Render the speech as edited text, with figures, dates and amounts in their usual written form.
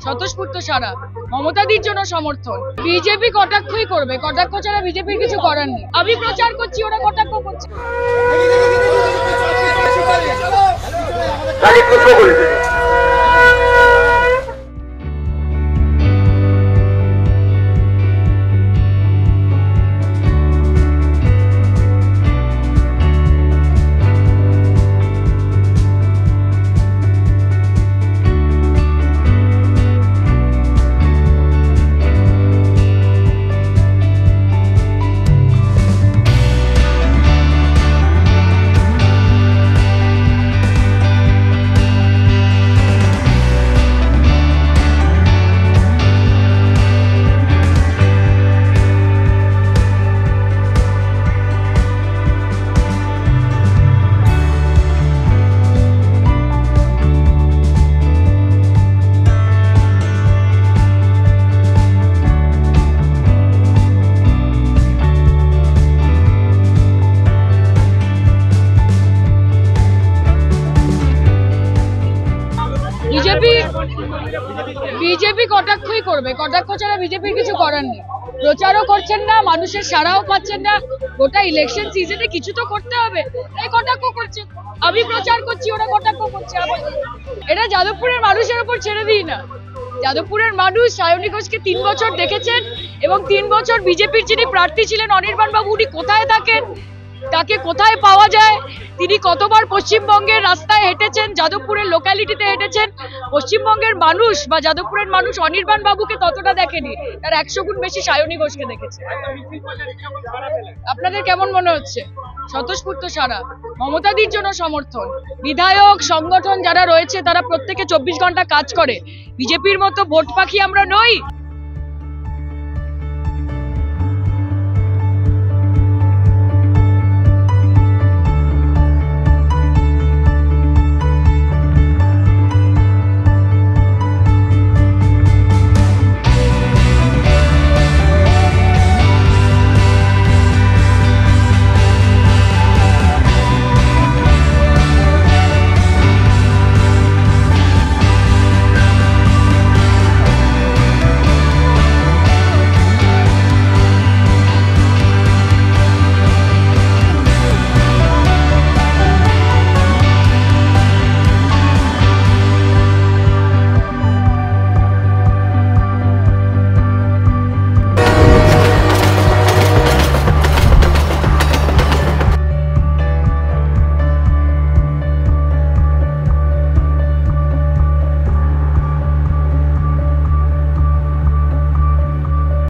স্বতঃস্ফূর্ত সারা, মমতাদির জন্য সমর্থন। বিজেপি কটাক্ষই করবে, কটাক্ষ ছাড়া বিজেপির কিছু করার নেই। আমি প্রচার করছি, ওরা কটাক্ষ করছে। বিজেপি কটাক্ষই করবে, কটাক্ষ ছাড়া বিজেপির কিছু করার নেই। প্রচারও করছেন না, মানুষের সাড়াও পাচ্ছেন না। গোটা ইলেকশন সিজনে কিছু তো করতে হবে, এই কটাক্ষ করছে। আমি প্রচার করছি, ওরা কটাক্ষ করছে। এটা যাদবপুরের মানুষের উপর ছেড়ে দিই না। যাদবপুরের মানুষ সায়নী ঘোষকে 3 বছর দেখেছেন এবং 3 বছর বিজেপির যিনি প্রার্থী ছিলেন অনির্বাণ বাবু, উনি কোথায় থাকেন, তাকে কোথায় পাওয়া যায়, তিনি কতবার পশ্চিমবঙ্গের রাস্তায় হেঁটেছেন, যাদবপুরের লোকালিটিতে হেঁটেছেন। পশ্চিমবঙ্গের মানুষ বা যাদবপুরের মানুষ অনির্বাণ বাবুকে ততটা দেখেনি, তার 100 গুণ বেশি সায়নী ঘোষকে দেখেছে। আপনাদের কেমন মনে হচ্ছে? স্বতঃস্ফূর্ত সারা, মমতাদির জন্য সমর্থন। বিধায়ক সংগঠন যারা রয়েছে তারা প্রত্যেকে 24 ঘন্টা কাজ করে। বিজেপির মতো ভোট পাখি আমরা নই।